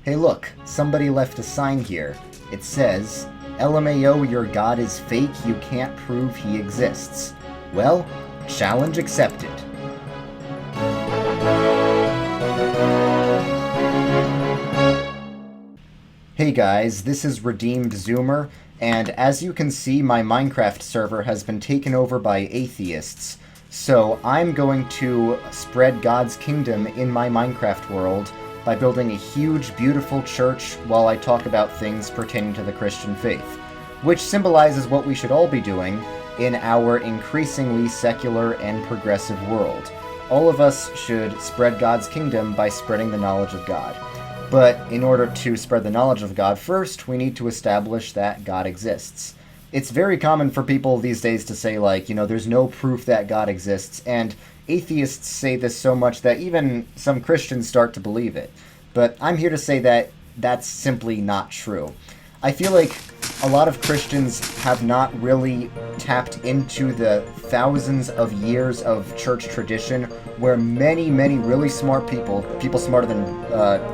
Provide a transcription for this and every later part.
Hey look, somebody left a sign here. It says, LMAO, your god is fake, you can't prove he exists. Well, challenge accepted. Hey guys, this is Redeemed Zoomer, and as you can see, my Minecraft server has been taken over by atheists. So I'm going to spread God's kingdom in my Minecraft world by building a huge, beautiful church while I talk about things pertaining to the Christian faith, which symbolizes what we should all be doing in our increasingly secular and progressive world. All of us should spread God's kingdom by spreading the knowledge of God. But in order to spread the knowledge of God first, we need to establish that God exists. It's very common for people these days to say, like, there's no proof that God exists, and atheists say this so much that even some Christians start to believe it. But I'm here to say that that's simply not true. I feel like a lot of Christians have not really tapped into the thousands of years of church tradition where many, many really smart people smarter than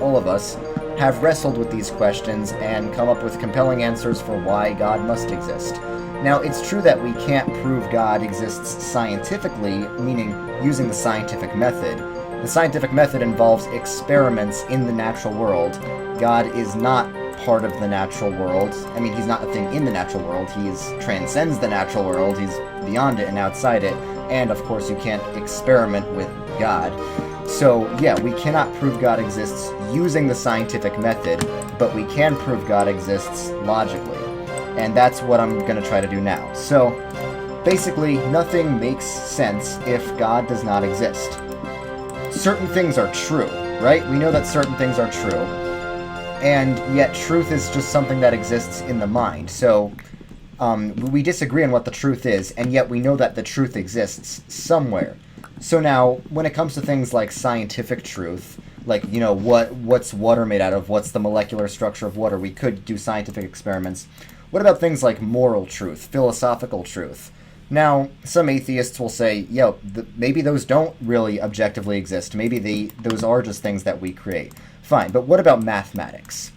all of us, have wrestled with these questions and come up with compelling answers for why God must exist. Now, it's true that we can't prove God exists scientifically, meaning using the scientific method. The scientific method involves experiments in the natural world. God is not part of the natural world. I mean, he's not a thing in the natural world. He transcends the natural world. He's beyond it and outside it. And, of course, you can't experiment with God. So, yeah, we cannot prove God exists using the scientific method, but we can prove God exists logically. And that's what I'm going to try to do now. So, basically, nothing makes sense if God does not exist. Certain things are true, right? We know that certain things are true. And yet truth is just something that exists in the mind. So, we disagree on what the truth is, and yet we know that the truth exists somewhere. So now, when it comes to things like scientific truth, like, what's water made out of, what's the molecular structure of water, we could do scientific experiments. What about things like moral truth, philosophical truth? Now, some atheists will say, maybe those don't really objectively exist. Maybe those are just things that we create. Fine, but what about mathematics?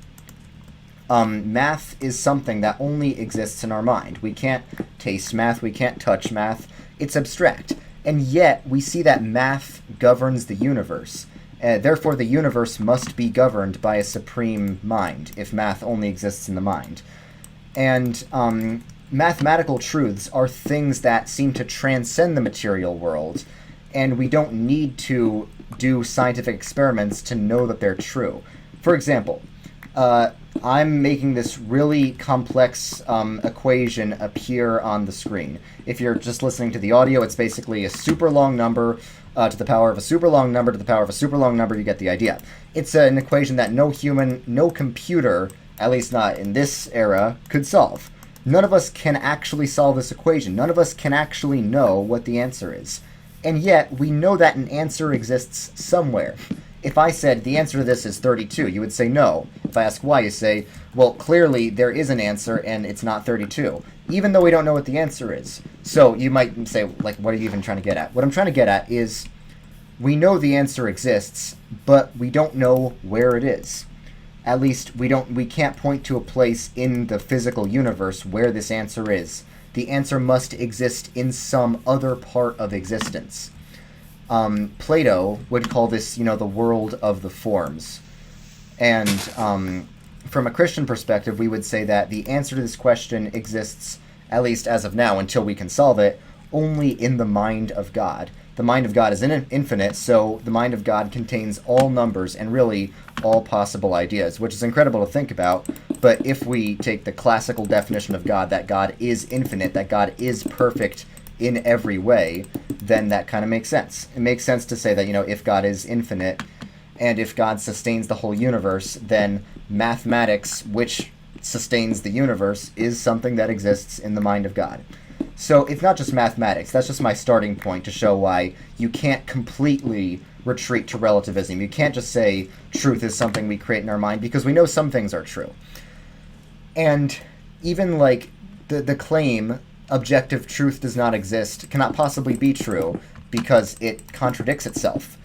Math is something that only exists in our mind. We can't taste math, we can't touch math. It's abstract. And yet, we see that math governs the universe. Therefore, the universe must be governed by a supreme mind, if math only exists in the mind. And mathematical truths are things that seem to transcend the material world, and we don't need to do scientific experiments to know that they're true. For example, I'm making this really complex equation appear on the screen. If you're just listening to the audio, it's basically a super long number to the power of a super long number to the power of a super long number. You get the idea. It's an equation that no human, no computer, at least not in this era, could solve. None of us can actually solve this equation. None of us can actually know what the answer is. And yet, we know that an answer exists somewhere. If I said the answer to this is 32, you would say no. If I ask why, you say, well, clearly there is an answer and it's not 32, even though we don't know what the answer is. So you might say, like, what are you even trying to get at? What I'm trying to get at is we know the answer exists, but we don't know where it is. At least we can't point to a place in the physical universe where this answer is. The answer must exist in some other part of existence. Plato would call this, the world of the forms. And from a Christian perspective, we would say that the answer to this question exists, at least as of now, until we can solve it, only in the mind of God. The mind of God is infinite, so the mind of God contains all numbers and really all possible ideas, which is incredible to think about. But if we take the classical definition of God, that God is infinite, that God is perfect in every way, then that kind of makes sense. It makes sense to say that, if God is infinite, and if God sustains the whole universe, then mathematics, which sustains the universe, is something that exists in the mind of God. So it's not just mathematics. That's just my starting point to show why you can't completely retreat to relativism. You can't just say truth is something we create in our mind, because we know some things are true. And even like the claim objective truth does not exist cannot possibly be true because it contradicts itself.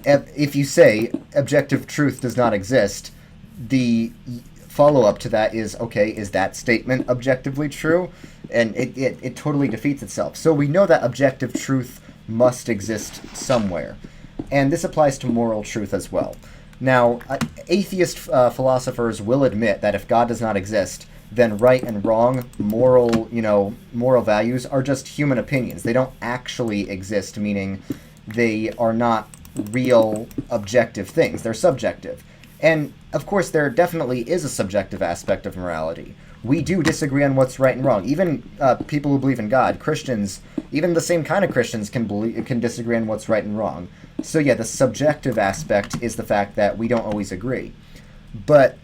If you say objective truth does not exist, the follow-up to that is, okay, is that statement objectively true? And it totally defeats itself. So we know that objective truth must exist somewhere. And this applies to moral truth as well. Now, atheist philosophers will admit that if God does not exist, then right and wrong, moral values are just human opinions. They don't actually exist, meaning they are not real objective things. They're subjective. And, of course, there definitely is a subjective aspect of morality. We do disagree on what's right and wrong. Even people who believe in God, Christians, even the same kind of Christians can disagree on what's right and wrong. So yeah, the subjective aspect is the fact that we don't always agree. But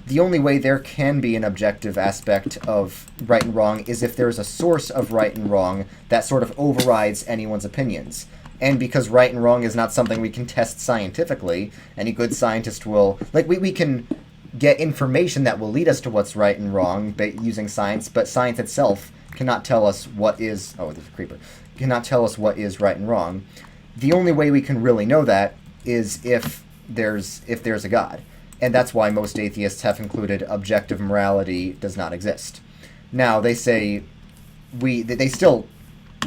the only way there can be an objective aspect of right and wrong is if there's a source of right and wrong that sort of overrides anyone's opinions. And because right and wrong is not something we can test scientifically, any good scientist will... we can get information that will lead us to what's right and wrong using science, but science itself cannot tell us what is... Oh, there's a creeper. Cannot tell us what is right and wrong. The only way we can really know that is if there's a God. And that's why most atheists have concluded objective morality does not exist. Now, they say...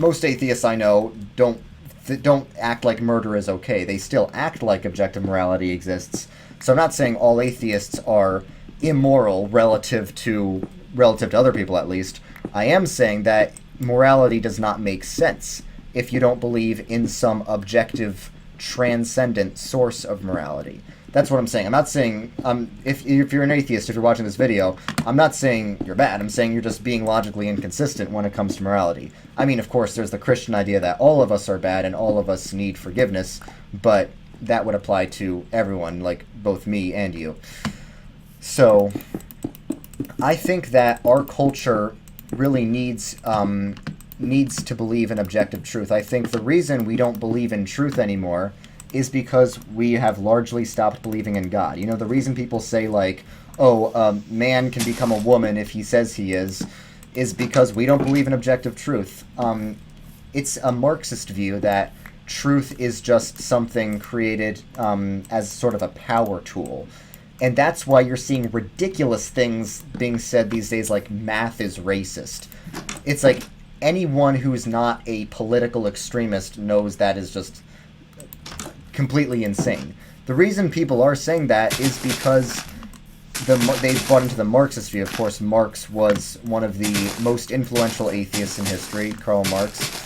Most atheists I know don't act like murder is okay. They still act like objective morality exists. So I'm not saying all atheists are immoral relative to other people, at least. I am saying that morality does not make sense if you don't believe in some objective, transcendent source of morality. That's what I'm saying. I'm not saying, if you're an atheist, if you're watching this video, I'm not saying you're bad. I'm saying you're just being logically inconsistent when it comes to morality. I mean, of course, there's the Christian idea that all of us are bad and all of us need forgiveness, but that would apply to everyone, like both me and you. So, I think that our culture really needs to believe in objective truth. I think the reason we don't believe in truth anymore is because we have largely stopped believing in God. You know, the reason people say, like, man can become a woman if he says he is because we don't believe in objective truth. It's a Marxist view that truth is just something created as sort of a power tool. And that's why you're seeing ridiculous things being said these days, like math is racist. It's like anyone who's not a political extremist knows that is just completely insane. The reason people are saying that is because they've bought into the Marxist view. Of course, Marx was one of the most influential atheists in history, Karl Marx.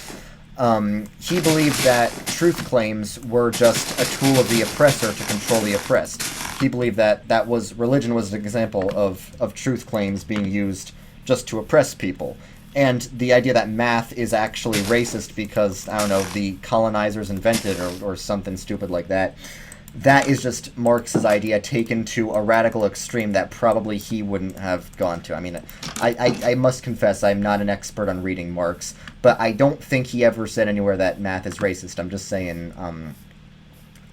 He believed that truth claims were just a tool of the oppressor to control the oppressed. He believed that religion was an example of truth claims being used just to oppress people. And the idea that math is actually racist because, I don't know, the colonizers invented or something stupid like that, that is just Marx's idea taken to a radical extreme that probably he wouldn't have gone to. I mean, I must confess I'm not an expert on reading Marx, but I don't think he ever said anywhere that math is racist. I'm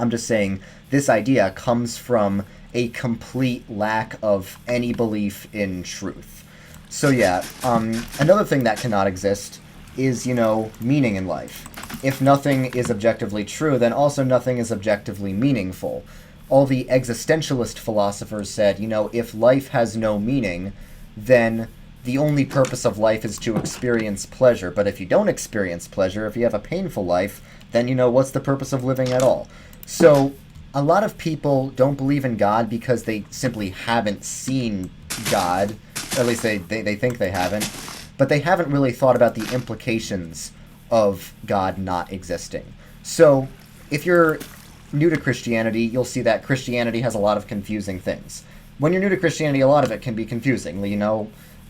just saying this idea comes from a complete lack of any belief in truth. So yeah, another thing that cannot exist is, meaning in life. If nothing is objectively true, then also nothing is objectively meaningful. All the existentialist philosophers said, if life has no meaning, then the only purpose of life is to experience pleasure. But if you don't experience pleasure, if you have a painful life, then, what's the purpose of living at all? So a lot of people don't believe in God because they simply haven't seen God. At least they think they haven't. But they haven't really thought about the implications of God not existing. So, if you're new to Christianity, you'll see that Christianity has a lot of confusing things. When you're new to Christianity, a lot of it can be confusing.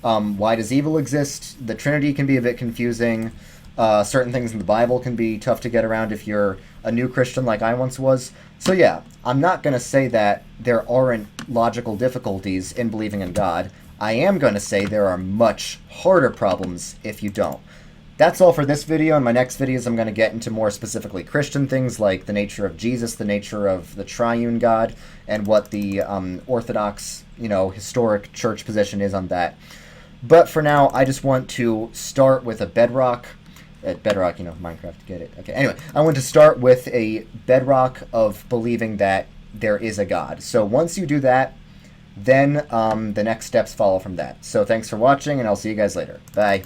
Why does evil exist? The Trinity can be a bit confusing. Certain things in the Bible can be tough to get around if you're a new Christian like I once was. So yeah, I'm not going to say that there aren't logical difficulties in believing in God. I am going to say there are much harder problems if you don't. That's all for this video. In my next videos, I'm going to get into more specifically Christian things like the nature of Jesus, the nature of the triune God, and what the Orthodox, historic church position is on that. But for now, I just want to start with a bedrock. Bedrock, Minecraft, get it? Okay, anyway, I want to start with a bedrock of believing that there is a God. So once you do that, then the next steps follow from that. So thanks for watching, and I'll see you guys later. Bye.